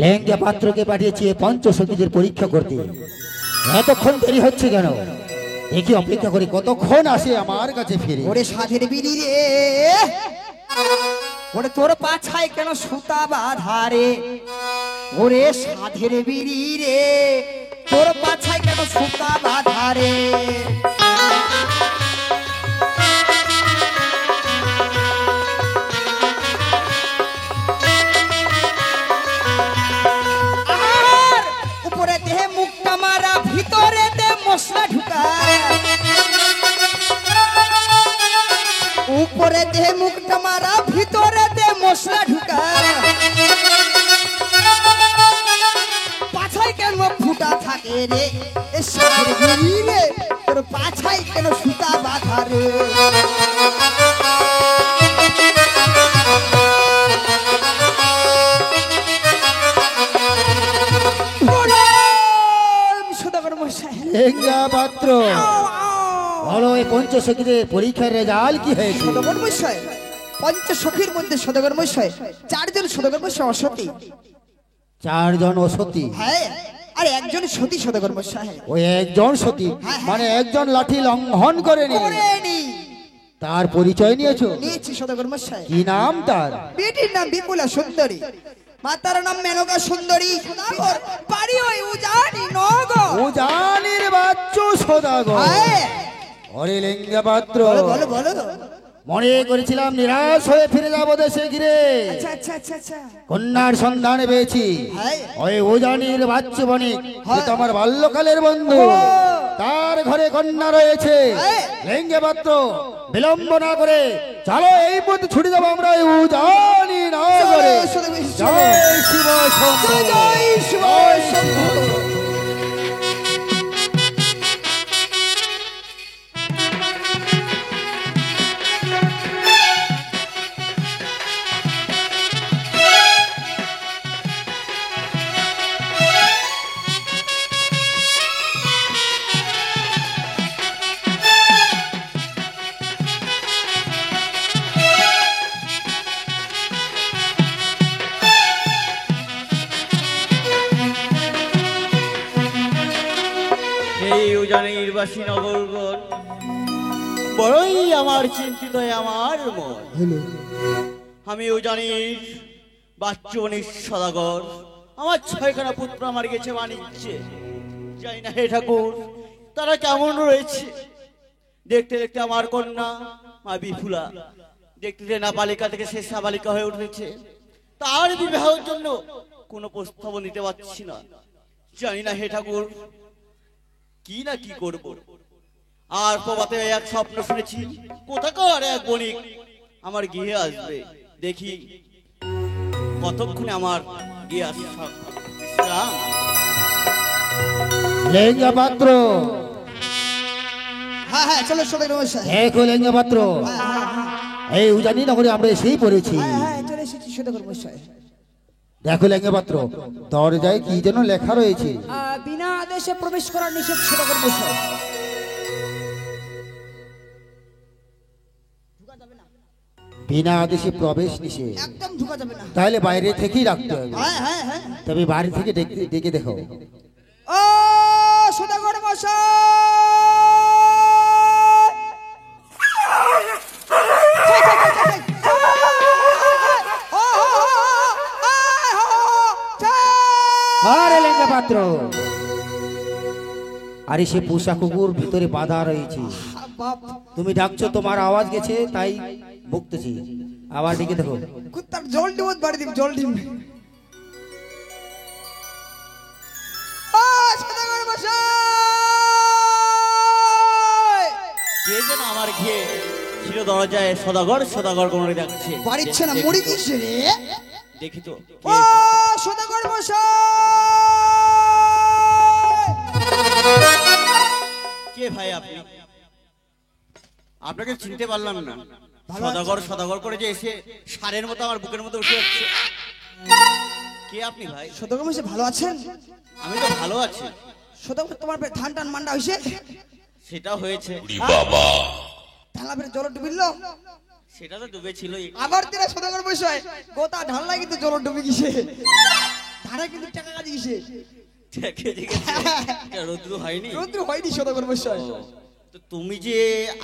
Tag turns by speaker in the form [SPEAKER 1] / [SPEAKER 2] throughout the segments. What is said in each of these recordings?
[SPEAKER 1] লেঙ্গা পাত্রকে পাঠিয়েছে পঞ্চসখীদের পরীক্ষা করতে। এতক্ষণ দেরি হচ্ছে কেন? দেখি অপেক্ষা করি কতক্ষণ আসে আমার কাছে ফিরে।
[SPEAKER 2] ওরে সাধের বিড়ি রে, ওরে তোর পাছায় কেন সুতা বাঁধা রে? ওরে সাধের বিড়ি রে, তোর পাছায় কেন সুতা বাঁধা রে? উপরে দেহে মুখটা মারা, ভিতরে দে মশলা ঢুকা। উপরে দেহে মুখটা মারা, ভিতরে দে মশলা ঢুকা। পাছায় কেন ফুটা থাকে রে? এ সাধের বিড়ি রে, তোর পাছায় কেন সুতা বাঁধা রে?
[SPEAKER 1] লেঙ্গা পাত্র, বলো এই পঞ্চসখীদের পরীক্ষার রেজাল্ট কি হয়েছে?
[SPEAKER 2] সদাগর মশাই, পঞ্চসখীর মধ্যে সদাগর মশাই চারজন সদাগর মশাই অসতী।
[SPEAKER 1] চারজন অসতী?
[SPEAKER 2] হ্যাঁ, আর একজন সতী সদাগর মশাই।
[SPEAKER 1] ওই একজন সতী মানে একজন লাঠি লঙ্ঘন করেনি? তার পরিচয় নিয়েছো?
[SPEAKER 2] নিয়েছি সদাগর মশাই।
[SPEAKER 1] কি নাম তার?
[SPEAKER 2] বেটির নাম বিপুলা সুন্দরী, মাতার নাম মেনকা সুন্দরী। সদাগর বাড়ি ওই উজানি নগর।
[SPEAKER 1] উজানির বাচ্চু সদাগর। ওরে লেঙ্গা পাত্র,
[SPEAKER 2] বলো বলো।
[SPEAKER 1] মনে করেছিলাম নিরাশ হয়ে ফিরে যাবো দেশে ঘিরে।
[SPEAKER 2] আচ্ছা আচ্ছা আচ্ছা আচ্ছা।
[SPEAKER 1] কন্যার সন্ধানে পেয়েছি ওই উজানির বাচ্চু বণিক, সে তো আমার বাল্যকালের বন্ধু। তার ঘরে কন্যা রয়েছে। লেঙ্গা পাত্র, বিলম্ব না করে চলো এই পথে ছুটে যাবো আমরা ওই উজানি নগরে। জয় শিব শম্ভু,
[SPEAKER 2] জয় শিব শম্ভু।
[SPEAKER 3] উজানিরবাসী নগরগণ, বড়ই আমার চিন্তিত আমার মন। আমি উজানির বাচ্চু বণিক সদাগর। আমার ছয়খানা পুত্র আমার গেছে বাণিজ্যে। জানি না হে ঠাকুর তারা কেমন রয়েছে। দেখতে দেখতে আমার কন্যা মা বিপুলা দেখতে না বালিকা থেকে শেষ বালিকা হয়ে উঠেছে। তার বিবাহের জন্য কোনো প্রস্তাব নিতে পারছি না। জানি না হে ঠাকুর কি না কি করব। আর প্রভাতে এক স্বপ্ন শুনেছি, কোথাকার এক বণিক আমার গৃহে আসবে। দেখি কতক্ষণে আমার গৃহে আসে।
[SPEAKER 1] লেঙ্গা পাত্র,
[SPEAKER 2] হ্যাঁ হ্যাঁ চলো সদাগর মশাই।
[SPEAKER 1] দেখো লেঙ্গা পাত্র, এই উজানি নগরে আমরা এসেই পড়েছি।
[SPEAKER 2] হ্যাঁ চলে এসেছি সদাগর মশাই।
[SPEAKER 1] দেখো লেঙ্গা পাত্র, দরজায় কি যেন লেখা রয়েছে।
[SPEAKER 2] বিনা আদেশে প্রবেশ করার নিষেধ সদাগর মশাই।
[SPEAKER 1] বিনা আদেশে প্রবেশ নিষেধ,
[SPEAKER 2] একদম ঢোকা যাবে না।
[SPEAKER 1] তাহলে বাইরে থেকেই রাখতে হবে।
[SPEAKER 2] হ্যাঁ হ্যাঁ হ্যাঁ।
[SPEAKER 1] তবে বাইরে থেকে ডেকে দেখো।
[SPEAKER 2] ও সদাগর মশাই,
[SPEAKER 1] আরে লেঙ্গা পাত্র, আরে সে পোষা কুকুর ভিতরে বাধা রয়েছে। তুমি ডাকছো, তোমার আওয়াজ গেছে তাই ভুগতেছি। আবার ডেকে দেখো।
[SPEAKER 2] কুত্তার জল দিব বাড়ি দিব, জল দিব। সদাগর মশাই,
[SPEAKER 3] কে যেন আমার ঘিরে ছিল দরজায় সদাগর সদাগর করে ডাকছে।
[SPEAKER 2] বাড়িচ্ছে না মরি দিছে রে।
[SPEAKER 3] দেখি তো
[SPEAKER 2] ও সদাগর মশাই,
[SPEAKER 3] কে ভাই আপনি? আপনাকে চিনতে পারলাম না। সদাগর সদাগর করে যে এসে সারের মতো আমার বুকের মতো উঠে যাচ্ছে। কে আপনি ভাই?
[SPEAKER 2] সদাগর মশাই ভালো আছেন?
[SPEAKER 3] আমি তো ভালো আছি।
[SPEAKER 2] সদাগর তোমার ধান টান মান্ডা হইছে?
[SPEAKER 3] সেটা হয়েছে
[SPEAKER 4] বাবা।
[SPEAKER 2] ঢালা ফেরে জল ডুবিল,
[SPEAKER 3] সেটা তো ডুবেছিল।
[SPEAKER 2] আবার দিনে সদাগর মশাই গোটা ঢালা কিন্তু জল ডুবে গেছে। আড়াই কিন্তু টাকা কাজ গেছে
[SPEAKER 3] দেখে দেখে রৌদ্র হয়নি
[SPEAKER 2] রৌদ্র হয়নি সদাগর মশাই
[SPEAKER 3] ও, তো তুমি যে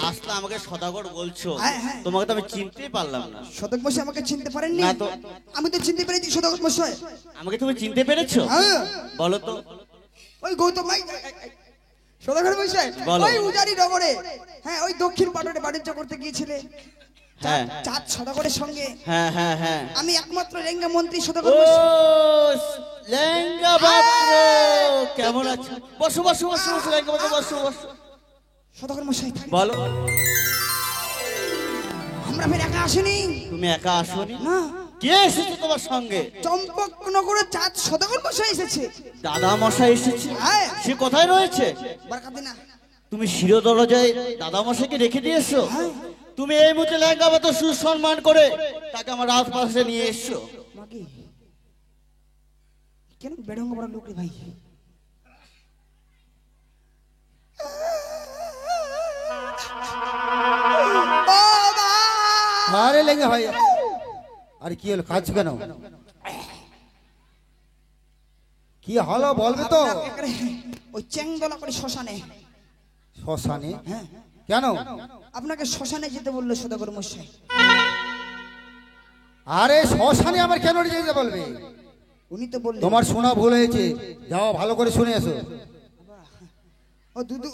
[SPEAKER 3] আসলে আমাকে সদাগর বলছো
[SPEAKER 2] হ্যাঁ, হ্যাঁ।
[SPEAKER 3] তোমাকে তো আমি চিনতেই পারলাম না।
[SPEAKER 2] সদাগর মশাই আমাকে চিনতে পারেননি
[SPEAKER 3] না তো।
[SPEAKER 2] আমি তো চিনতে পেরেছি সদাগর মশাই
[SPEAKER 3] আমাকে তুমি চিনতে পেরেছো?
[SPEAKER 2] হ্যাঁ
[SPEAKER 3] বলো তো।
[SPEAKER 2] ওই গৌতম ভাই সদাগর মশাই
[SPEAKER 3] বলো।
[SPEAKER 2] ওই উজারি নগরে হ্যাঁ ওই দক্ষিণ পাটনে বাণিজ্য করতে গিয়েছিলে
[SPEAKER 3] হ্যাঁ
[SPEAKER 2] চাঁদ সদাগরের সঙ্গে
[SPEAKER 3] হ্যাঁ হ্যাঁ হ্যাঁ।
[SPEAKER 2] আমি একমাত্র রেঙ্গা মন্ত্রী সদাগর
[SPEAKER 3] ও
[SPEAKER 2] মশাই
[SPEAKER 3] লেঙ্গা পাত্র, কেমন আছো? বসো বসো বসো বসো লেঙ্গা পাত্র, বসো বসো।
[SPEAKER 2] সদাগর মশাই
[SPEAKER 3] বলো।
[SPEAKER 2] আমরা ফের একা আসিনি
[SPEAKER 3] তুমি একা আসোনি?
[SPEAKER 2] না
[SPEAKER 3] কে এসেছে তোমার সঙ্গে?
[SPEAKER 2] চম্পকনগরের চাঁদ সদাগর মশাই এসেছে
[SPEAKER 3] দাদা মশাই এসেছে?
[SPEAKER 2] হ্যাঁ
[SPEAKER 3] সে কোথায় রয়েছে?
[SPEAKER 2] বারকাদিনা
[SPEAKER 3] তুমি শিরো দরজায় দাদা মশাইকে রেখে দিয়েছো? তুমি এই মুহূর্তে লেঙ্গা পাত্র সুসম্মান করে তাকে আমার রাজপাশে নিয়ে এসছো।
[SPEAKER 2] মাগি কেন বেড়ঙ্গ বড় লোক রে ভাই বাবা
[SPEAKER 1] আরে লেঙ্গা ভাই, আরে কি হলো, কাঁদছো কেন? কি হলো বলবে তো?
[SPEAKER 2] ওই চ্যাংদলা করে শ্মশানে
[SPEAKER 1] শ্মশানে?
[SPEAKER 2] হ্যাঁ
[SPEAKER 1] কেন?
[SPEAKER 2] আপনাকে শ্মশানে যেতে বললো সদাগর মশাই
[SPEAKER 1] আরে শ্মশানে আমার কেন যেতে বলবে?
[SPEAKER 2] উনি তো বললেন
[SPEAKER 1] তোমার শোনা ভুল হয়েছে, যাও ভালো করে শুনে এসো।
[SPEAKER 2] ও দুদু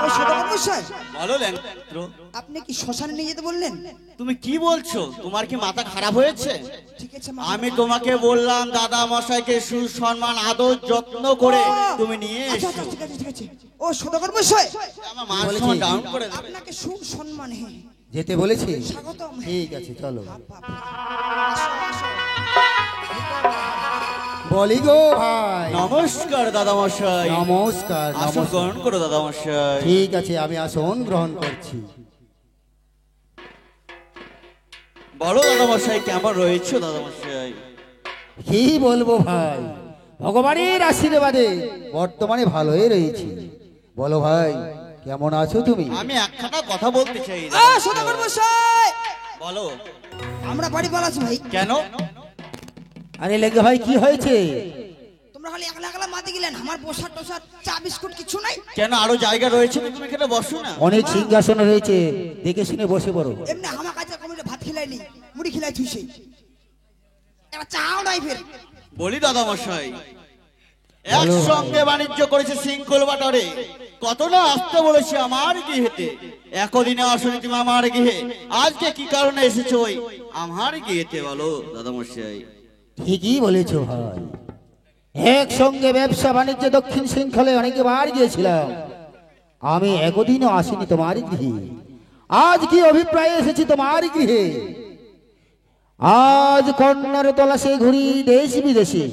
[SPEAKER 2] ও সদাগর মশাই
[SPEAKER 3] বলো লেঙ্গা পাত্র,
[SPEAKER 2] আপনি কি শ্মশানে নিয়ে যেতে বললেন?
[SPEAKER 3] তুমি কি বলছো? তোমার কি মাথা খারাপ হয়েছে?
[SPEAKER 2] ঠিক আছে
[SPEAKER 3] আমি তোমাকে বললাম দাদা মশাইকে সুসম্মান আদর যত্ন করে তুমি নিয়ে
[SPEAKER 2] আচ্ছা
[SPEAKER 3] এসো।
[SPEAKER 2] আচ্ছা ঠিক আছে ঠিক আছে ও সদাগর মশাই
[SPEAKER 3] আমার মান
[SPEAKER 1] বলেছি।
[SPEAKER 3] সম্মান ডাউন করে দেবে।
[SPEAKER 2] আপনাকে সুসম্মান হ্যাঁ
[SPEAKER 1] যেতে বলেছি?
[SPEAKER 2] স্বাগতম
[SPEAKER 1] ঠিক আছে চলো।
[SPEAKER 2] আসো আসো
[SPEAKER 1] বলি গো ভাই।
[SPEAKER 3] নমস্কার দাদা মশাই।
[SPEAKER 1] নমস্কার
[SPEAKER 3] আসন
[SPEAKER 1] নমস্কার।
[SPEAKER 3] গ্রহণ করো দাদা মশাই।
[SPEAKER 1] ঠিক আছে, আমি আসন গ্রহণ করছি।
[SPEAKER 3] বলো দাদা মশাই, কেমন রয়েছে দাদা মশাই?
[SPEAKER 1] কি বলবো ভাই, ভগবানের আশীর্বাদে বর্তমানে ভালোই রয়েছি। বলো ভাই, কেমন আছো তুমি?
[SPEAKER 3] আমি একখানা কথা বলতে চাই।
[SPEAKER 2] সদাগর মশাই
[SPEAKER 3] বলো।
[SPEAKER 2] আমরা বাড়ি পালাচ্ছি ভাই
[SPEAKER 3] কেন?
[SPEAKER 1] আরে লেগে ভাই, কি হয়েছে?
[SPEAKER 2] তোমরা খালি একলা একলা মাতে গেলেন আমার পোশাক টোশাক চা বিস্কুট কিছু নাই
[SPEAKER 3] কেন আরো জায়গা রয়েছে, তুমি এখানে বসো না।
[SPEAKER 1] অনেক সিংহাসন রয়েছে, দেখে শুনে বসে পড়ো।
[SPEAKER 2] এমনি আমার কাছে কমিলে ভাত খিলাইনি মুড়ি খিলাই থুইছে এবার চাও নাই ফের
[SPEAKER 3] বলি দাদা মশাই, একসঙ্গে বাণিজ্য করেছে শৃঙ্খল বাটারে, কত না আসতে বলেছি আমার গৃহেতে, একদিনে আসলে তুমি আমার গৃহে, আজকে কি কারণে এসেছো ওই আমার গৃহেতে? বলো দাদা মশাই।
[SPEAKER 1] ঠিকই বলেছো ভাই, একসঙ্গে ব্যবসা বাণিজ্য দক্ষিণ শৃঙ্খলে অনেকবার গিয়েছিলাম, আমি একদিনও আসিনি তোমার গৃহে। আজ কি অভিপ্রায়ে এসেছি তোমার গৃহে? আজ কন্যার তলাশে ঘুরি দেশ বিদেশে,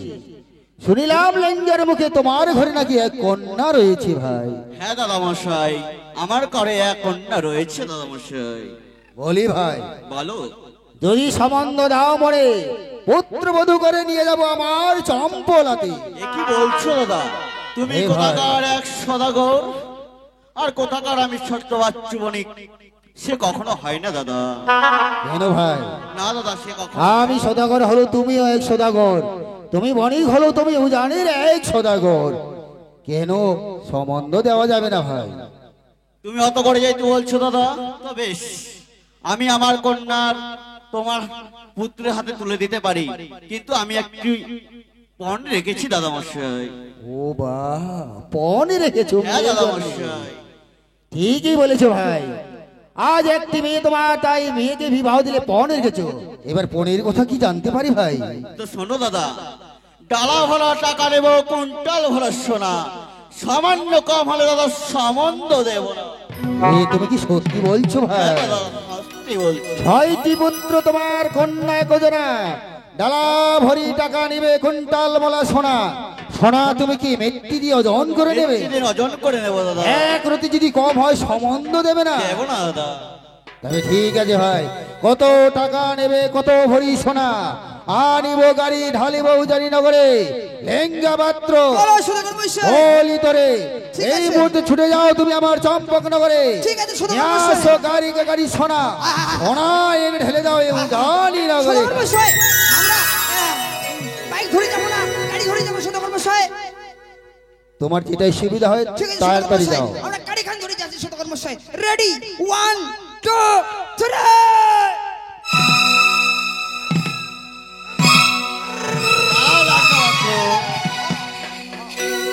[SPEAKER 1] শুনিলাম লেঙ্গার মুখে তোমার ঘরে নাকি এক কন্যা রয়েছে ভাই।
[SPEAKER 3] হ্যাঁ দাদা মশাই, আমার ঘরে এক কন্যা রয়েছে দাদা মশাই।
[SPEAKER 1] বলি ভাই,
[SPEAKER 3] বলো।
[SPEAKER 1] যদি সম্বন্ধ দাও মরে পুত্রবধূ করে নিয়ে যাব আমার চম্পলাতে।
[SPEAKER 3] এ কি বলছো দাদা? তুমি
[SPEAKER 1] এ ভাই।
[SPEAKER 3] কোথাকার এক সদাগর আর কোথাকার আমি ছোট্ট বাচ্চু বণিক, সে কখনো হয় না দাদা।
[SPEAKER 1] কেন ভাই?
[SPEAKER 3] না দাদা, সে কখনো
[SPEAKER 1] আমি সদাগর হলো, তুমিও এক সদাগর, তুমি বণিক হলো, তুমি উজানের এক সদাগর, কেন সম্বন্ধ দেওয়া যাবে না ভাই?
[SPEAKER 3] তুমি অত করে যাইতে বলছো দাদা, তো বেশ, আমি আমার কন্যার তোমার পুত্রের হাতে তুলে দিতে পারি, কিন্তু আমি একটি পণ রেখেছি দাদা মশাই।
[SPEAKER 1] ও বা, পণে রেখেছো?
[SPEAKER 3] হ্যাঁ দাদা মশাই।
[SPEAKER 1] ঠিকই বলেছো ভাই, আজ একটি মেয়ে তোমার, তাই মেয়েকে বিবাহ দিলে পণ রেখেছো। এবার পণের কথা কি জানতে পারি ভাই?
[SPEAKER 3] তো শোনো দাদা, ডালা ভরা টাকা নেব, কুইন্টাল ভরা সোনা, সামান্য কম হলে দাদা সম্বন্ধ দেব না।
[SPEAKER 1] তুমি কি সত্যি বলছো ভাই?
[SPEAKER 3] হ্যাঁ দাদা, সত্যি বলছি।
[SPEAKER 1] 6টি পুত্র তোমার, কন্যা একজনা, ডালা ভরি টাকা নিবে, কুইন্টাল মোলা সোনা। সোনা তুমি কি মেট্টি দিয়ে ওজন করে নেবে?
[SPEAKER 3] একদিন ওজন করে নেব দাদা।
[SPEAKER 1] এক রতি যদি কম হয় সম্বন্ধ দেবে না?
[SPEAKER 3] দেব না দাদা।
[SPEAKER 1] তবে ঠিক আছে ভাই, কত টাকা নেবে, কত ভরি সোনা? আনিব গাড়ি, ঢালিব উজানি নগরে, লেঙ্গা পাত্র
[SPEAKER 2] বলো সদাগর মশাই
[SPEAKER 1] বলি তোরে,
[SPEAKER 2] ঠিক
[SPEAKER 1] এই
[SPEAKER 2] আছে।
[SPEAKER 1] মুহূর্তে ছুটে যাও তুমি আমার চম্পক নগরে,
[SPEAKER 2] ঠিক আছে, সদাগর
[SPEAKER 1] নিয়ে
[SPEAKER 2] মশাই।
[SPEAKER 1] আসো গাড়িকে গাড়ি সোনা, সোনা এনে ঢেলে দাও এই উজানি নগরে।
[SPEAKER 2] সদাগর মশাই আমরা বাইক ধরে যাবো না
[SPEAKER 1] তোমার যেটাই সুবিধা হয়
[SPEAKER 2] ঠিক আছে
[SPEAKER 1] তাড়াতাড়ি
[SPEAKER 2] সদাগর
[SPEAKER 1] যাও।
[SPEAKER 2] মশাই, আমরা গাড়ি খান ধরে যাচ্ছি সদাগর মশাই। রেডি 1 2 3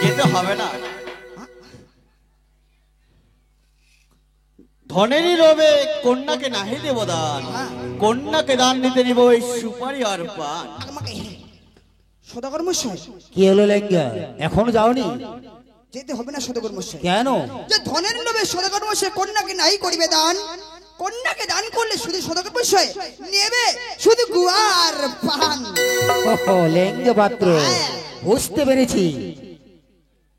[SPEAKER 3] যেতে হবে না, ধনেরই রবে কন্যাকে নাহি দেব দান, কন্যাকে দান দিতে নিব এই সুপারি আর পান।
[SPEAKER 2] আমাকে সদাগর মশাই
[SPEAKER 1] কি হলো লেঙ্গা, এখনো যাওনি?
[SPEAKER 2] যেতে হবে না সদাগর মশাই।
[SPEAKER 1] কেন?
[SPEAKER 2] যে ধনের লোভে সদাগর মশাই কন্যাকে নাই করিবে দান, কন্যাকে দান করলে শুধু সদাগর মশাই নেবে শুধু গুয়ার পান।
[SPEAKER 1] ওহো লেঙ্গা পাত্র, বুঝতে পেরেছি।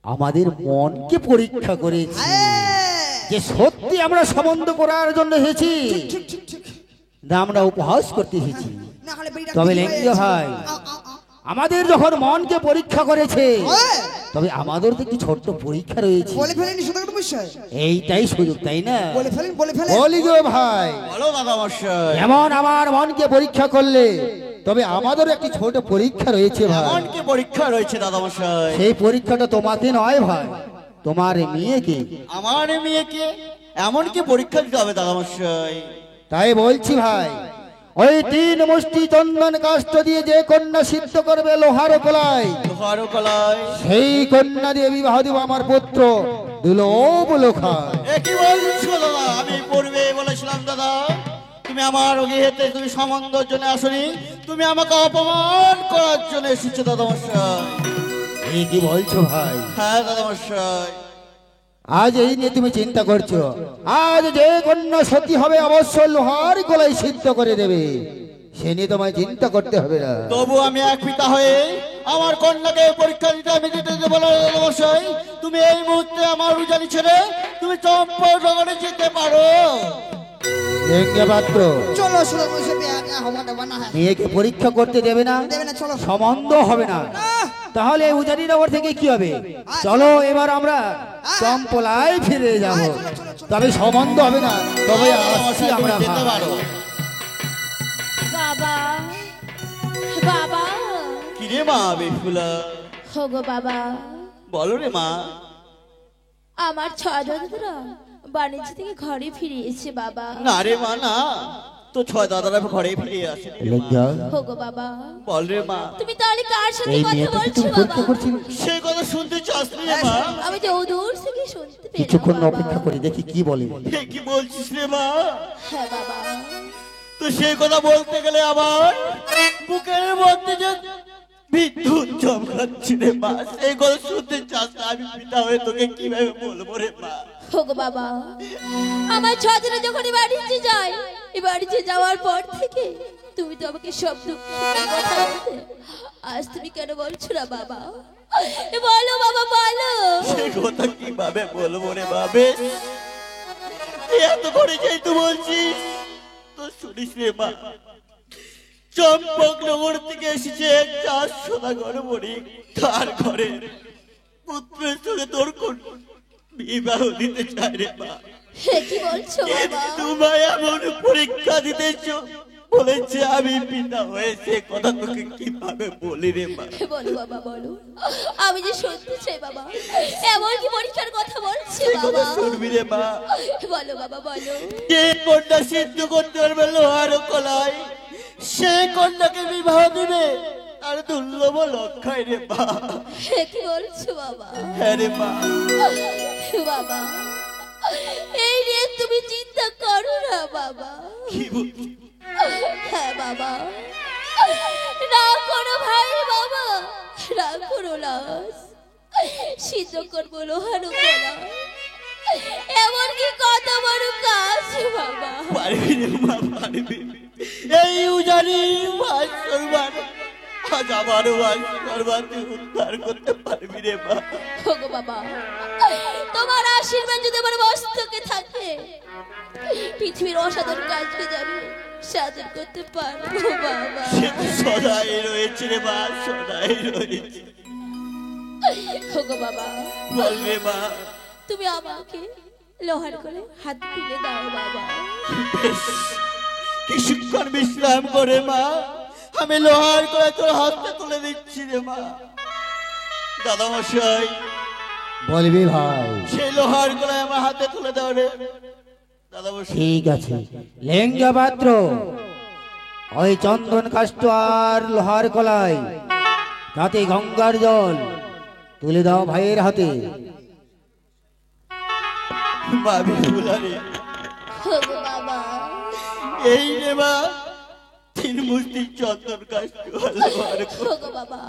[SPEAKER 1] আমাদের মনকে পরীক্ষা করেছি যে সত্যি আমরা সম্বন্ধ করার জন্য এসেছি
[SPEAKER 2] ঠিক ঠিক ঠিক।
[SPEAKER 1] না আমরা উপহাস করতে এসেছি।
[SPEAKER 2] না হলে বেরিয়ে
[SPEAKER 1] তবে লেঙ্গা ভাই, আমাদের যখন মনকে পরীক্ষা করেছে তবে আমাদের তো একটি ছোট্ট পরীক্ষা রয়েছে।
[SPEAKER 2] বলে ফেলেনি সদাগর মশাই,
[SPEAKER 1] এইটাই সুযোগ, তাই না?
[SPEAKER 2] বলে ফেলেন বলে ফেলেন।
[SPEAKER 1] বলি গো ভাই,
[SPEAKER 3] বলো দাদা মশাই।
[SPEAKER 1] এমন আমার মনকে পরীক্ষা করলে তবে আমাদের একটি ছোট পরীক্ষা রয়েছে ভাই।
[SPEAKER 3] এমন কি পরীক্ষা রয়েছে দাদা মশাই?
[SPEAKER 1] সেই পরীক্ষাটা তোমাকে নয় ভাই, তোমার মেয়েকে।
[SPEAKER 3] আমার মেয়েকে এমন কি পরীক্ষা দিতে হবে দাদা মশাই?
[SPEAKER 1] তাই বলছি ভাই, ওই 3 মুষ্টি চন্দন কাষ্ঠ দিয়ে যে কন্যা সিদ্ধ করবে লোহার কলাই,
[SPEAKER 3] লোহার কলাই,
[SPEAKER 1] সেই কন্যা দিয়ে বিবাহ দিব আমার পুত্র দুলভ লোখায়।
[SPEAKER 3] এ কি বলছো দাদা? আমি পূর্বে বলেছিলাম দাদা, তুমি আমার গৃহেতে তুমি সম্বন্ধের জন্য আসনি, তুমি আমাকে অপমান করার জন্য এসেছো দাদা মশাই।
[SPEAKER 1] এই কি বলছো ভাই?
[SPEAKER 3] হ্যাঁ দাদা মশাই।
[SPEAKER 1] আজ এই নিয়ে তুমি চিন্তা করছো? আজ যে কন্যা সতী হবে অবশ্যই লোহার গলায় সিদ্ধ করে দেবে, সে নিয়ে তোমায় চিন্তা করতে হবে না।
[SPEAKER 3] তবু আমি এক পিতা হয়ে আমার কন্যাকে পরীক্ষা দিতে আমি দিতে দেবো না দাদা মশাই। তুমি এই মুহূর্তে আমার উজানি ছেড়ে তুমি চম্পকনগরে যেতে পারো।
[SPEAKER 1] লেঙ্গা পাত্র,
[SPEAKER 2] চলো সদাগর মশাই, বিয়া হওয়া দেবা না।
[SPEAKER 1] মেয়েকে পরীক্ষা করতে দেবে না,
[SPEAKER 2] দেবে না, চলো।
[SPEAKER 1] সম্বন্ধ হবে না,
[SPEAKER 2] আহ,
[SPEAKER 1] তাহলে উজানিনগর থেকে কি হবে? চলো এবার আমরা চম্পলায় ফিরে যাব, তবে সম্বন্ধ হবে না, তবে আসছি আমরা
[SPEAKER 3] যেতে
[SPEAKER 1] ভাই।
[SPEAKER 3] পারো।
[SPEAKER 4] বাবা, বাবা,
[SPEAKER 3] কিরে মা বেফুলা,
[SPEAKER 4] হোগো বাবা,
[SPEAKER 3] বলো রে মা।
[SPEAKER 4] আমার ছয়দাদারা বাণিজ্য থেকে ঘরে ফিরে এসেছে বাবা।
[SPEAKER 3] না রে মা না, তো ছয় দাদারা ঘরে ফিরে আসে।
[SPEAKER 1] লেঙ্গা,
[SPEAKER 4] হোগো বাবা,
[SPEAKER 3] বল রে মা।
[SPEAKER 4] তুমি তাহলে কার সাথে
[SPEAKER 1] এই
[SPEAKER 4] কথা
[SPEAKER 1] মেয়েটাকে
[SPEAKER 4] বলছো
[SPEAKER 1] তুমি
[SPEAKER 4] বাবা?
[SPEAKER 1] পরীক্ষা করছিলে?
[SPEAKER 3] সে কথা শুনতে চাস রে মা?
[SPEAKER 4] আমি তো দূর থেকে শুনতে পেলাম
[SPEAKER 1] কিছুক্ষণ
[SPEAKER 4] বাবা।
[SPEAKER 1] অপেক্ষা করি, দেখি কি বলে।
[SPEAKER 3] এ কি বলছিস রে মা?
[SPEAKER 4] হ্যাঁ বাবা,
[SPEAKER 3] তো সেই কথা বলতে গেলে আমার বুকের মধ্যে যে বিদ্যুৎ চমকাচ্ছে রে মা। সেই কথা শুনতে চাস না? আমি পিতা হয়ে তোকে কিভাবে বলবো রে মা?
[SPEAKER 4] হোগো বাবা, আমার ছয়দাদা যখন এই বাড়িতে যায়, এই বাড়িতে যাওয়ার পর থেকে তুমি তো আমাকে সব দুঃখ কথা বলতে, আজ তুমি কেন বলছো না বাবা? বলো বাবা, বলো।
[SPEAKER 3] সেই কথা কিভাবে বলবো রে বাবে? তুই এত করে যেহেতু বলছিস তো শুনিস রে মা। চম্পকনগর থেকে এসেছে 4 সদাগর বণিক, তার ঘরে পুত্রের সঙ্গে তোর কোন বিবাহ দিতে চায় রে মা।
[SPEAKER 4] হে কি বলছো বাবা?
[SPEAKER 3] তোমায় এমন পরীক্ষা দিতেছ বলেছে, আমি পিতা হয়েছে কথা তোকে কিভাবে বলি রে মা?
[SPEAKER 4] বলো বাবা, বলো। আমি যে শুনতে চাই বাবা, এমন কি পরীক্ষার কথা বলছো
[SPEAKER 3] সেই কথা
[SPEAKER 4] বাবা?
[SPEAKER 3] শুনবি রে মা।
[SPEAKER 4] বলো বাবা, বলো।
[SPEAKER 3] যে কন্যা সিদ্ধ করতে পারবে লোহার কলাই, সে কন্যাকে বিবাহ দিবে আর দুর্লভ লক্ষায় রে মা।
[SPEAKER 4] হে কি বলছো বাবা?
[SPEAKER 3] হ্যাঁ রে মা।
[SPEAKER 4] বাবা, এই নিয়ে তুমি চিন্তা করো না বাবা।
[SPEAKER 3] কি বলছিস?
[SPEAKER 4] হ্যাঁ বাবা, না করো ভাই বাবা, না করো লাস, সিদ্ধ করবো লোহার কলা, এমন কি কত বড় কাজ বাবা।
[SPEAKER 3] পারবি রে মা, পারবি। এই উজানি ভাই সরবার আজ আমার ভাই সরবার তুই উদ্ধার করতে পারবি রে মা।
[SPEAKER 4] ওগো বাবা, তোমার আশীর্বাদ যদি আমার মস্তকে থাকে, পৃথিবীর অসাধারণ কাজকে যাবে সাধন করতে পারবো বাবা।
[SPEAKER 3] সে তো সদাই রয়েছে রে মা, সদাই রয়েছে।
[SPEAKER 4] ওগো বাবা,
[SPEAKER 3] বল রে মা।
[SPEAKER 4] তুমি আমাকে লোহার করে হাত তুলে দাও বাবা।
[SPEAKER 3] বেশ, কিছুক্ষণ বিশ্রাম করে মা, আমি লোহার করে তোর হাতটা তুলে দিচ্ছি রে মা। দাদা মশাই,
[SPEAKER 1] বলবি ভাই।
[SPEAKER 3] সেই লোহার গলায় আমার হাতে তুলে দাও রে দাদা বসে।
[SPEAKER 1] ঠিক আছে লেঙ্গা পাত্র, ওই চন্দন কাষ্ঠ আর লোহার কলাই তাতে গঙ্গার জল তুলে দাও ভাইয়ের হাতে।
[SPEAKER 3] মা বিপুলারে
[SPEAKER 4] ওগো বাবা,
[SPEAKER 3] এই রে মা তিন মুষ্টি চন্দন কাষ্ঠ আর লোহার কলাই।
[SPEAKER 4] ওগো বাবা,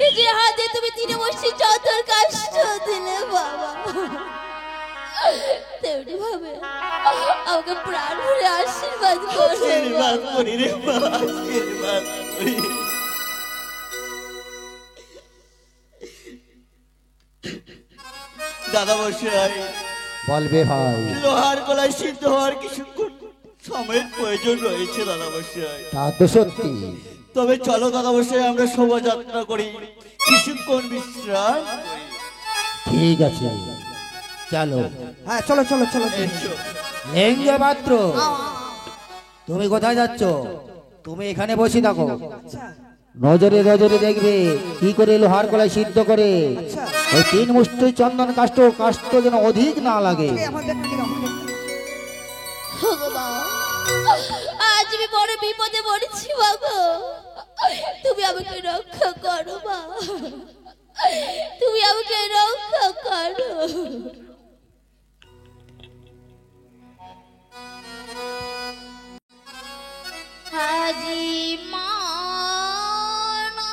[SPEAKER 4] এই যে হাতে তুমি তিনে বসে চন্দন কাষ্ঠ দিলে বাবা, তেমনি ভাবে আমাকে প্রাণ ভরে আশীর্বাদ করো
[SPEAKER 3] আশীর্বাদ
[SPEAKER 4] বাবা।
[SPEAKER 3] করি রে মা, আশীর্বাদ করি। দাদা বসাই,
[SPEAKER 1] বলবে ভাই।
[SPEAKER 3] লোহার গলায় সিদ্ধ হওয়ার কিছুক্ষণ সময়ের প্রয়োজন রয়েছে দাদা বসাই।
[SPEAKER 1] তা তো সত্যি।
[SPEAKER 3] তবে চলো দাদা বসাই আমরা শোভাযাত্রা করি, কিছুক্ষণ বিশ্রাম করি।
[SPEAKER 1] ঠিক আছে চলো।
[SPEAKER 2] হ্যাঁ চলো চলো চলো চলো।
[SPEAKER 3] এসো।
[SPEAKER 1] লেঙ্গা পাত্র, তুমি কোথায় যাচ্ছ? তুমি এখানে বসে থাকো, নজরে নজরে দেখবে কি করে লোহার কলাই সিদ্ধ করে।
[SPEAKER 2] আচ্ছা
[SPEAKER 1] ওই তিন মুষ্টি চন্দন কাষ্ঠ কাষ্ঠ যেন অধিক না লাগে।
[SPEAKER 2] আমার দেখা দিও, আমার দেখা দিও।
[SPEAKER 4] ওগো মা, আজ আমি বড় বিপদে পড়েছি বাবা, তুমি আমাকে রক্ষা করো মা, তুমি আমাকে রক্ষা করো। হাজি মানা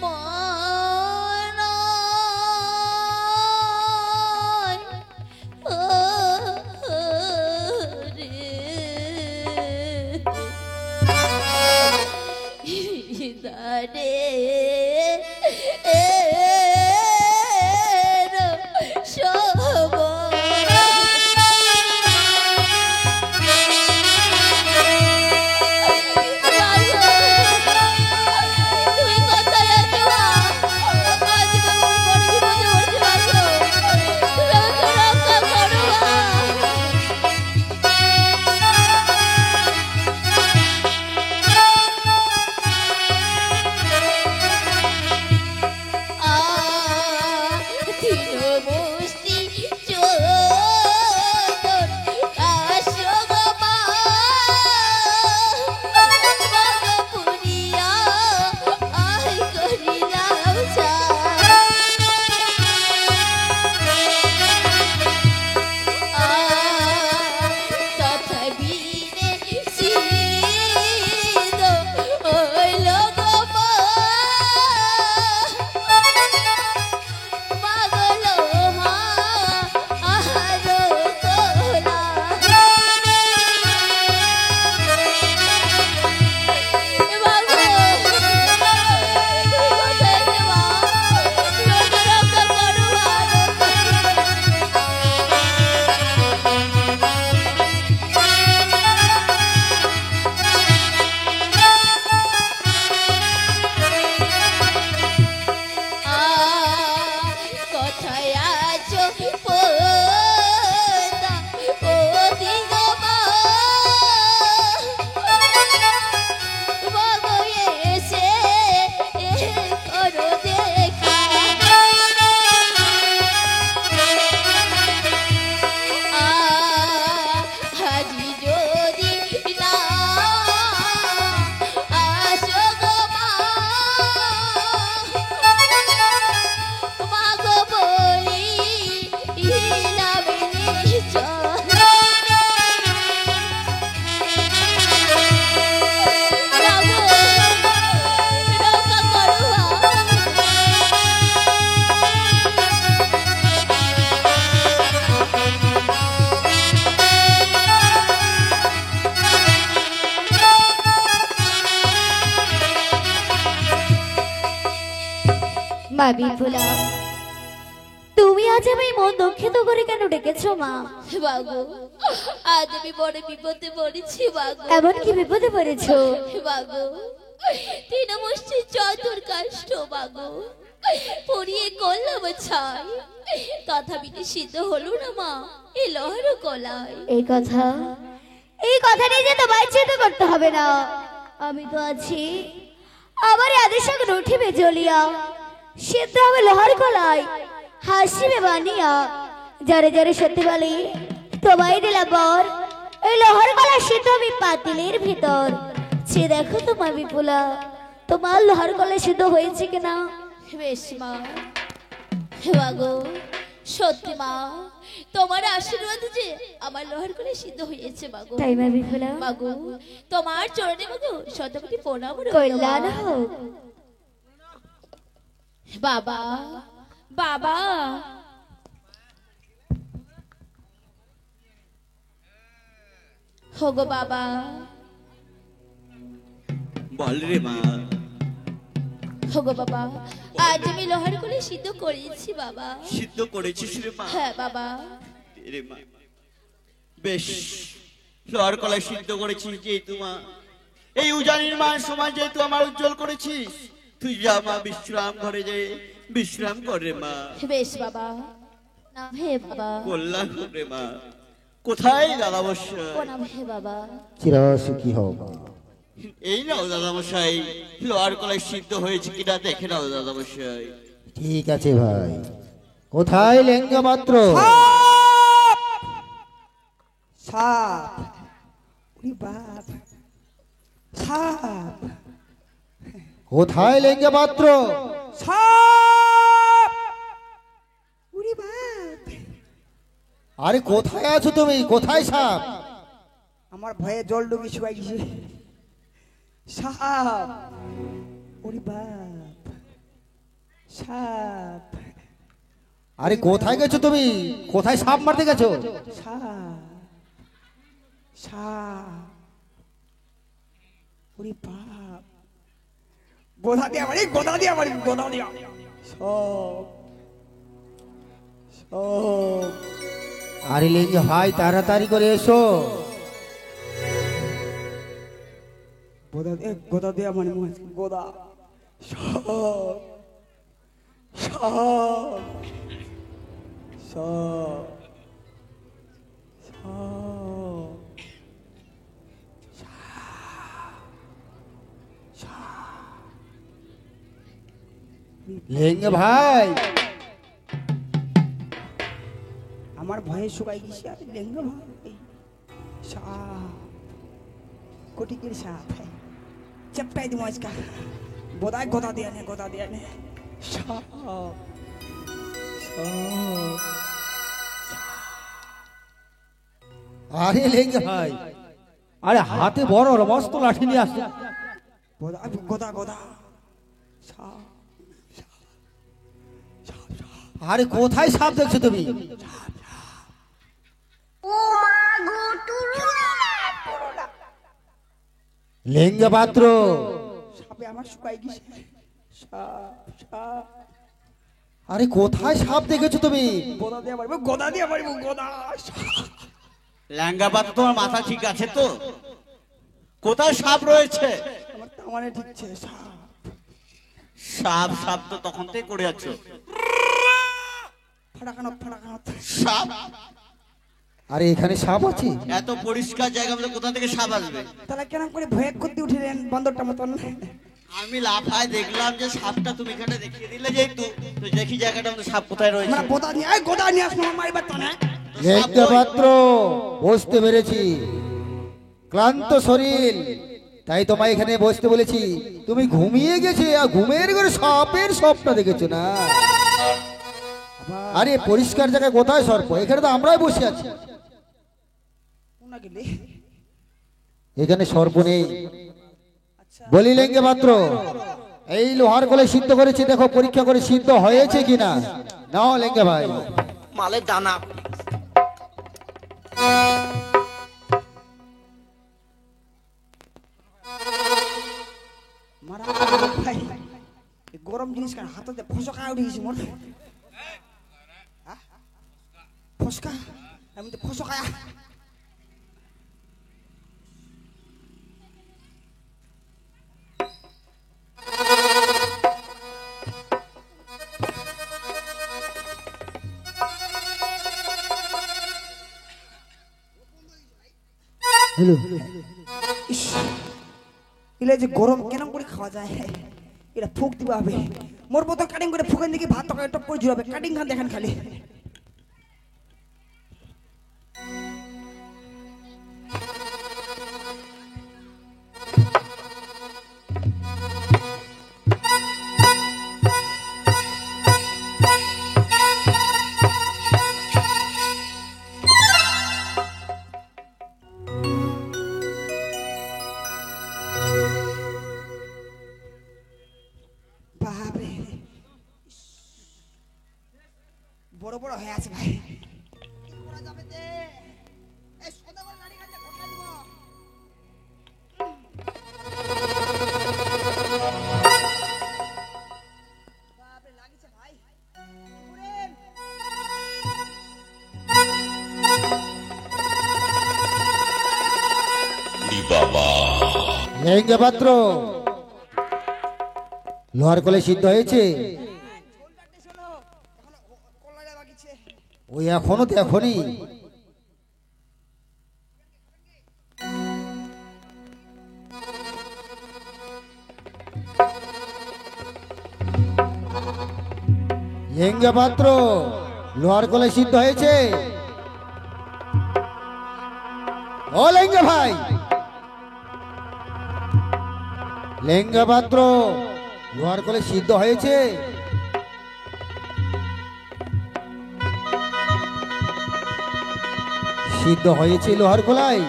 [SPEAKER 4] মানা রে দারে
[SPEAKER 5] মা বিপুলা, তুমি আজ আমায় মন দুঃখিত করে কেন ডেকেছো মা?
[SPEAKER 4] বাগো, আজ আমি বড় বিপদে পড়েছি বাগো।
[SPEAKER 5] এমন কি বিপদে পড়েছো?
[SPEAKER 4] বাগো, তিন মুষ্টি চতুর কাষ্ঠ বাগো পরিয়ে করলাম ছাই, তথাপি সিদ্ধ হলো না মা এই লোহার কলাই।
[SPEAKER 5] এই কথা এই কথা নিয়ে যে তোমায় চিন্তা করতে হবে না, আমি তো আছি। আমার আদের সঙ্গে উঠিবে জ্বলিয়া, সিদ্ধ হবে লোহার কলাই, হাসিবে বানিয়া। যারে যারে সত্যি বলি তোমায় দিলাম বর, এই লোহার কলা সিদ্ধ হবে পাতিলের ভিতর। সে দেখো তোমার বিপুলা, তোমার লোহার কলা সিদ্ধ হয়েছে কিনা।
[SPEAKER 4] বেশ মা, হে মাগো, সত্যি মা, তোমার আশীর্বাদ যে আমার লোহার করে সিদ্ধ হয়েছে মাগো।
[SPEAKER 5] তাই মা বিপুলা,
[SPEAKER 4] মাগো, তোমার চরণে মাগো শতকোটি প্রণাম রইলো
[SPEAKER 5] কল্যাণ
[SPEAKER 4] মা।
[SPEAKER 5] হোক।
[SPEAKER 4] বাবা, বাবা, হোগো বাবা,
[SPEAKER 3] বল রে মা।
[SPEAKER 4] হোগো বাবা, আজ আমি লোহার করে সিদ্ধ করেছি বাবা।
[SPEAKER 3] সিদ্ধ করেছিস রে মা?
[SPEAKER 4] হ্যাঁ বাবা।
[SPEAKER 3] রে মা, বেশ, লোহার কলাই সিদ্ধ করেছিস যেহেতু মা, এই উজানির মান সমাজ যেহেতু আমার উজ্জ্বল করেছিস, তুই যা মা, বিশ্রাম ঘরে যে বিশ্রাম করে মা।
[SPEAKER 4] বেশ বাবা, না হে বাবা,
[SPEAKER 3] কল্যাণ হোক রে মা। কোথায় দাদা মশাই?
[SPEAKER 4] প্রণাম হে বাবা।
[SPEAKER 1] চিরসুখী হও মা।
[SPEAKER 3] এই নাও দাদা মশাই, লোহার কলাই সিদ্ধ হয়েছে কিনা দেখে নাও দাদা মশাই।
[SPEAKER 1] ঠিক আছে ভাই। কোথায় লেঙ্গা পাত্র?
[SPEAKER 2] সাপ, ওরে বাপ, সাপ,
[SPEAKER 1] কোথায় লেঙ্গা পাত্র?
[SPEAKER 2] সাপ, ওরে বাপ।
[SPEAKER 1] আরে কোথায় আছো তুমি? কোথায় সাপ?
[SPEAKER 2] আমার ভয়ে জল ডুবে শুকাই গেছে। সাপ, ওরে বাপ, সাপ,
[SPEAKER 1] আরে কোথায় গেছো তুমি? কোথায় সাপ মারতে গেছো?
[SPEAKER 2] সাপ, সাপ, ওরে বাপ। গোদা দিয়ে আমার, গোদা দিয়ে আমার, গোদা দিয়া সব সব।
[SPEAKER 1] আরে লেঙ্গা ভাই, তাড়াতাড়ি করে এসো।
[SPEAKER 2] গোদা দিয়ে আমার গোদা সব সব সব সব।
[SPEAKER 1] লেঙ্গা ভাই,
[SPEAKER 2] আমার ভয়ে শুকাই গেছি। আরে লেঙ্গা ভাই, সাপ, কোটিকের সাপ, চেপটাই দিব আজকা। বোধায় গোদা দিয়ে নে, গোদা দিয়ে নে। সাপ, সাপ।
[SPEAKER 1] আরে লেঙ্গা ভাই, আরে হাতে বড় মস্ত লাঠি নিয়ে আসছে।
[SPEAKER 2] গোদা, গোদা, গোদা, সাপ, সাপ, সাপ।
[SPEAKER 1] আরে কোথায় সাপ দেখছো তুমি? লেঙ্গা পাত্র,
[SPEAKER 2] সাপে আমার শুকাই গেছে। সাপ, সাপ।
[SPEAKER 1] আরে কোথায় সাপ দেখেছো তুমি?
[SPEAKER 2] গোদা দিয়ে মারবো, গোদা দিয়ে মারবো, গোদা।
[SPEAKER 3] ল্যাঙ্গা পাত্র, তোমার মাথা ঠিক আছে তো? কোথায় সাপ রয়েছে?
[SPEAKER 2] আমার তামানে ঠিকছে। সাপ,
[SPEAKER 3] সাপ সাপ তো তখন থেকে করে যাচ্ছ।
[SPEAKER 2] ফাটাকানো, ফাটাকানো।
[SPEAKER 3] সাপ?
[SPEAKER 1] আরে এখানে সাপ আছে?
[SPEAKER 3] এত পরিষ্কার জায়গা মধ্যে কোথা থেকে সাপ আসবে?
[SPEAKER 2] তাহলে কেন করে ভয়ে করতে উঠিলেন বান্দরটা মতন?
[SPEAKER 3] আমি লাফায় দেখলাম যে সাপটা তুমি এখানে দেখিয়ে দিলে, যেহেতু তো দেখি জায়গাটা মধ্যে সাপ কোথায় রয়েছে।
[SPEAKER 2] আমরা গোদা নিয়ে, এই গোদা নিয়ে আসলো মারবার তো না।
[SPEAKER 1] লেঙ্গা পাত্র, বসতে পেরেছি। ক্লান্ত শরীর, তাই তোমায় এখানে বসতে বলেছি। তুমি ঘুমিয়ে গেছে আর ঘুমের ঘরে সাপের স্বপ্ন দেখেছো না? আরে পরিষ্কার জায়গায় কোথায় সর্প? এখানে তো আমরাই বসে আছি।
[SPEAKER 2] কোনা গেলে?
[SPEAKER 1] এখানে সর্প নেই। বলি লেঙ্গে পাত্র, এই লোহার গলে সিদ্ধ করেছি, দেখো পরীক্ষা করে সিদ্ধ হয়েছে কিনা। নাও লেঙ্গে ভাই।
[SPEAKER 3] মালের দানা।
[SPEAKER 2] মারা ভাই, এই গরম জিনিস কেন হাতে ফসকা উঠে গেছি মোর। ফসকা, আমি তো ফসকা। ইস, এগুলা যে গরম কেন করে খাওয়া যায়, এটা ফুক দিবা হবে। মোর বোতল কাটিং করে ফুকেন দিকে ভাত তরকারি টপ করে জুড়াবে, কাটিং খান দেখেন খালি। বাপরে, বড় বড় হয়ে আছে ভাই। কি করা যাবে তে? এই সদাগর গাড়ি কাছে কোথায় দিব? বাপরে লাগিছে ভাই। উড়েন।
[SPEAKER 1] লেঙ্গে পাত্র, লোহার কলে সিদ্ধ হয়েছে?
[SPEAKER 2] ঝোলটাটি শোনো, এখনো কলাইটা বাকিছে।
[SPEAKER 1] ওই এখনো তো এখনই। লেঙ্গে পাত্র, লোহার কলে সিদ্ধ হয়েছে? ও লেঙ্গে ভাই, লেঙ্গে পাত্র, লোহার কলে সিদ্ধ হয়েছে? সিদ্ধ হয়েছে লোহার কলাই?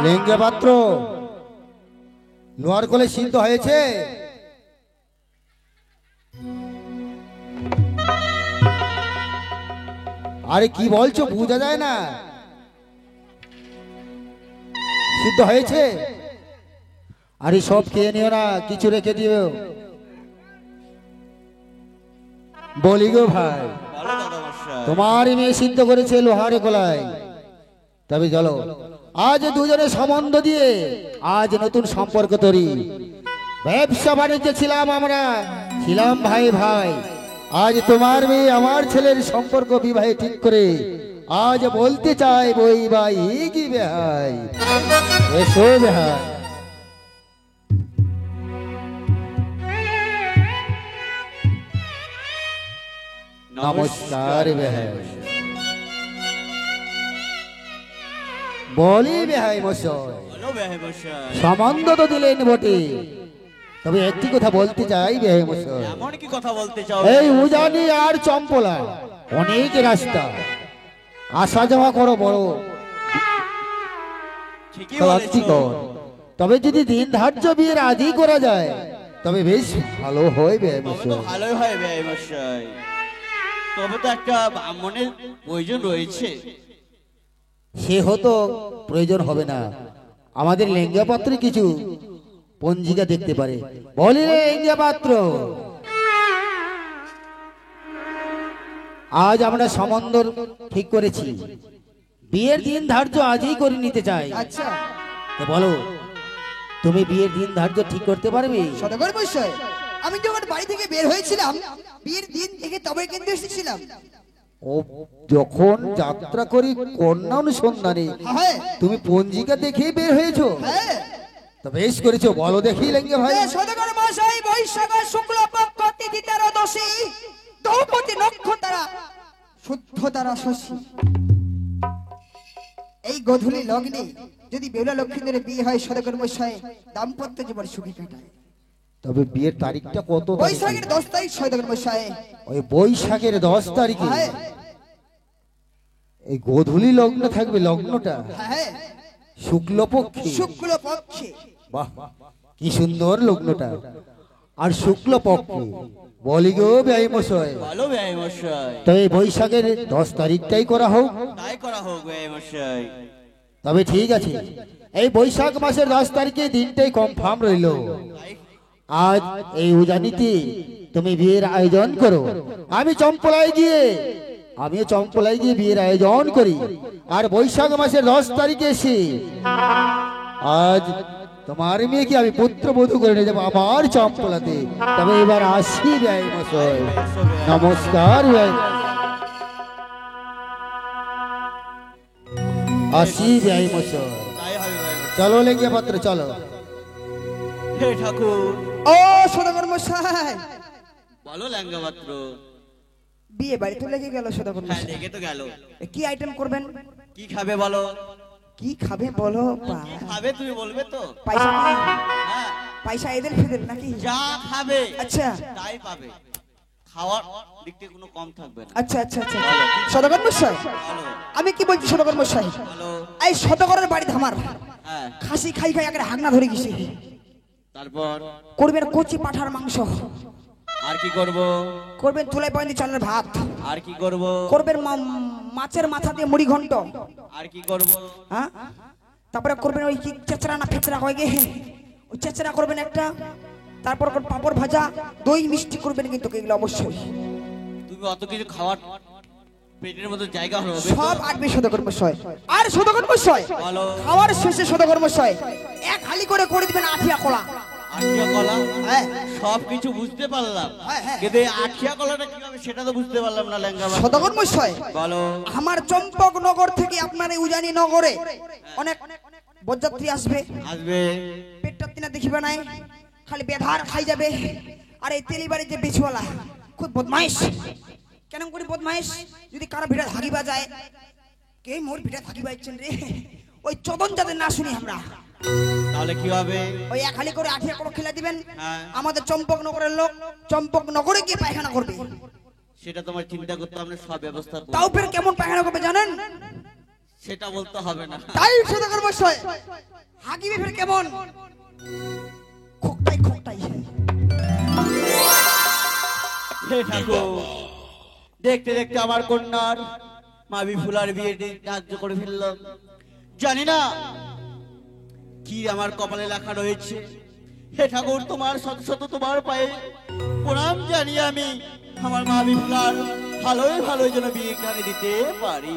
[SPEAKER 1] লেঙ্গে পাত্র, লোহার কলে সিদ্ধ হয়েছে? আরে কি বলছো, বোঝা যায় না। সিদ্ধ হয়েছে? আরে সব খেয়ে নিও না, কিছু রেখে দিও। বলি গো ভাই,
[SPEAKER 3] বলো দাদামশাই।
[SPEAKER 1] তোমারই মেয়ে সিদ্ধ করেছে লোহার কলাই। তবে চলো, আজ দুজনে সম্বন্ধ দিয়ে আজ নতুন সম্পর্ক তৈরি। ব্যবসা বাণিজ্য ছিলাম আমরা, ছিলাম ভাই ভাই। আজ তোমার মেয়ে আমার ছেলের সম্পর্ক বিবাহে ঠিক করে আজ বলতে চাই বই ভাই কি ভাই, এসো ভাই। নমস্কার ভাই। বলি ভাই মশাই,
[SPEAKER 3] বলো বেহাই মশাই।
[SPEAKER 1] সম্বন্ধ তো দিলেন বটে, তবে একটি কথা বলতে চাই ভাই মশাই।
[SPEAKER 3] এমন কি কথা বলতে চাও?
[SPEAKER 1] এই উজানি আর চম্পলা অনেক রাস্তা, আসা যাওয়া করো বড়
[SPEAKER 3] ঠিকই
[SPEAKER 1] ক্লান্তিকর।
[SPEAKER 3] বলেছো।
[SPEAKER 1] তবে যদি দিন ধার্য বিয়ের আজই করা যায় তবে বেশ ভালো হয় ভাই
[SPEAKER 3] তবে তো
[SPEAKER 1] মশাই।
[SPEAKER 3] ভালোই হয় বেহাই মশাই। তবে তো একটা ব্রাহ্মণের প্রয়োজন রয়েছে।
[SPEAKER 1] সে হতো প্রয়োজন হবে না, আমাদের লেঙ্গা পাত্রে কিছু পঞ্জিকা দেখতে পারে। বলি রে লেঙ্গা পাত্র, আজ আমরা সম্বন্ধ ঠিক করেছি, বিয়ের দিন ধার্য আজই করে নিতে চাই।
[SPEAKER 2] আচ্ছা
[SPEAKER 1] তো বলো, তুমি বিয়ের দিন ধার্য ঠিক করতে পারবে?
[SPEAKER 2] সদাগর মশাই, আমি যখন বাড়ি থেকে বের হয়েছিলাম বিয়ের দিন থেকে তবে কিন্তু এসেছিলাম।
[SPEAKER 1] ও যখন যাত্রা করি কন্যা অনুসন্ধানে
[SPEAKER 2] হ্যাঁ
[SPEAKER 1] তুমি পঞ্জিকা দেখেই বের হয়েছো?
[SPEAKER 2] হ্যাঁ।
[SPEAKER 1] তো বেশ করেছো, বলো দেখি লেঙ্গে ভাই।
[SPEAKER 2] সদাগর মশাই, বৈশাখ শুক্ল পক্ষ তিথি 13 দ্রৌপদী নক্ষত্রা শুদ্ধ তারা শশী। এই গধূলি লগ্নে যদি বেউলা লক্ষ্মীদের বিয়ে হয় সদাগর মশাই, দাম্পত্য জীবন সুখী কাটায়।
[SPEAKER 1] তবে বিয়ের তারিখটা কত তারিখে?
[SPEAKER 2] বৈশাখের 10 তারিখ সদাগর মশাই।
[SPEAKER 1] ওই বৈশাখের 10 তারিখে
[SPEAKER 2] হ্যাঁ
[SPEAKER 1] এই গোধূলি লগ্ন থাকবে, লগ্নটা
[SPEAKER 2] হ্যাঁ
[SPEAKER 1] শুক্লপক্ষে।
[SPEAKER 2] শুক্ল পক্ষে।
[SPEAKER 1] বাহ, কি সুন্দর লগ্নটা। আর শুক্লপক্ষে, বলি গো ব্যয় মশাই,
[SPEAKER 3] ভালো বেহাই মশাই।
[SPEAKER 1] তো এই বৈশাখের 10 তারিখটাই করা হোক।
[SPEAKER 3] তাই করা হোক বেহাই মশাই।
[SPEAKER 1] তবে ঠিক আছে, এই বৈশাখ মাসের 10 তারিখে দিনটাই কনফার্ম রইলো। আজ এই উজানিতে তুমি বিয়ের আয়োজন করো, আমিও চম্পলায় গিয়ে বিয়ের আয়োজন করি। আর বৈশাখ মাসের 10 তারিখে এসে আজ তোমার মেয়েকে আমি পুত্রবধূ করে নিয়ে যাবো আমার চম্পলাতে। তবে এবার আসি ব্যয় মশাই, নমস্কার ব্যয়। আসি যাই মশাই।
[SPEAKER 3] তাই হবে ভাই।
[SPEAKER 1] চলো লেঙ্গে পাত্র চলো।
[SPEAKER 3] হে ঠাকুর,
[SPEAKER 2] ও সদাগর মশাই,
[SPEAKER 3] বলো ল্যাঙ্গা মাত্র।
[SPEAKER 2] বিয়ে বাড়ি তো লেগে গেল সদাগর
[SPEAKER 3] হ্যাঁ,
[SPEAKER 2] মশাই।
[SPEAKER 3] লেগে তো গেল।
[SPEAKER 2] কি আইটেম করবেন?
[SPEAKER 3] কি খাবে বলো?
[SPEAKER 2] কি খাবে বলো?
[SPEAKER 3] কি খাবে তুমি বলবে তো?
[SPEAKER 2] পয়সা কি?
[SPEAKER 3] হ্যাঁ,
[SPEAKER 2] পয়সা এদের ফেদের নাকি?
[SPEAKER 3] যা খাবে
[SPEAKER 2] আচ্ছা
[SPEAKER 3] তাই পাবে। খাওয়ার দিক থেকে কোনো কম থাকবে না।
[SPEAKER 2] আচ্ছা আচ্ছা আচ্ছা সদাগর মশাই,
[SPEAKER 3] বলো
[SPEAKER 2] আমি কি বলছি সদাগর মশাই,
[SPEAKER 3] বলো।
[SPEAKER 2] এই সদাগরের বাড়ি ধামার
[SPEAKER 3] হ্যাঁ,
[SPEAKER 2] খাসি খাই খাই একটা হাগনা ধরে গেছে।
[SPEAKER 3] তারপর
[SPEAKER 2] করবেন কচি পাঠার মাংস,
[SPEAKER 3] আর কি করব?
[SPEAKER 2] করবেন তুলাই পয়েন্ট চালের ভাত,
[SPEAKER 3] আর কি করব?
[SPEAKER 2] করবেন মাছের মাথা দিয়ে মুড়ি ঘন্ট,
[SPEAKER 3] আর কি করব?
[SPEAKER 2] হ্যাঁ তারপরে করবেন ওই কি চেচড়া না ফেচড়া হয় গে, ওই চেচড়া করবেন একটা, তারপর পাঁপড় ভাজা, দই মিষ্টি করবেন কিন্তু এগুলো অবশ্যই।
[SPEAKER 3] তুমি অত কিছু খাওয়ার পেটের মধ্যে জায়গা হবে তো?
[SPEAKER 2] সব আটবে সদাগর মশাই। আর সদাগর মশাই,
[SPEAKER 3] বলো।
[SPEAKER 2] খাওয়ার শেষে সদাগর মশাই এক হালি করে দিবেন আঠিয়া কলা।
[SPEAKER 3] আঠিয়া কলা?
[SPEAKER 2] হ্যাঁ
[SPEAKER 3] সব কিছু বুঝতে পারলাম,
[SPEAKER 2] হ্যাঁ, হ্যাঁ।
[SPEAKER 3] কিন্তু এই আঠিয়া কলাটা কি হবে সেটা তো বুঝতে পারলাম না ল্যাঙ্গা মাত্র।
[SPEAKER 2] সদাগর মশাই,
[SPEAKER 3] বলো।
[SPEAKER 2] আমার চম্পকনগর থেকে আপনার এই উজানি নগরে অনেক বরযাত্রী আসবে,
[SPEAKER 3] আসবে।
[SPEAKER 2] পেটটা তিনা দেখিবে নাই, খালি বেধার খাই যাবে। আর এই তেলিবাড়ি যে বিছওয়ালা খুব বদমাইশ, কেন করে বদমাইশ, যদি কারো ভিড়া থাকিবা যায়, কে মোর ভিড়া থাকিবা ইচ্ছেন রে, ওই চদন যাদের না শুনি আমরা,
[SPEAKER 3] তাহলে কি হবে?
[SPEAKER 2] ওই এক হালি করে আঠিয়া করে খেলা দিবেন।
[SPEAKER 3] হ্যাঁ।
[SPEAKER 2] আমাদের চম্পকনগরের লোক চম্পকনগরে গিয়ে পায়খানা করবে।
[SPEAKER 3] সেটা তোমার চিন্তা করতে হবে, আমরা সব ব্যবস্থা করব।
[SPEAKER 2] তাও ফের কেমন পায়খানা করবে জানেন?
[SPEAKER 3] সেটা বলতে হবে না।
[SPEAKER 2] তাই সদাগর মশাই, হাগিবে ফের কেমন, খোকটাই খোকটাই।
[SPEAKER 3] হে ঠাকুর, দেখতে দেখতে আমার কন্যার মাবি ফুলার বিয়ে ধার্য করে ফেললাম। জানি না কি আমার কপালে লেখা রয়েছে। হে ঠাকুর, তোমার শত শত তোমার পায়ে প্রণাম জানি আমি, আমার মাবি ফুলার ভালোই ভালোই যেন বিয়ে কানে দিতে পারি।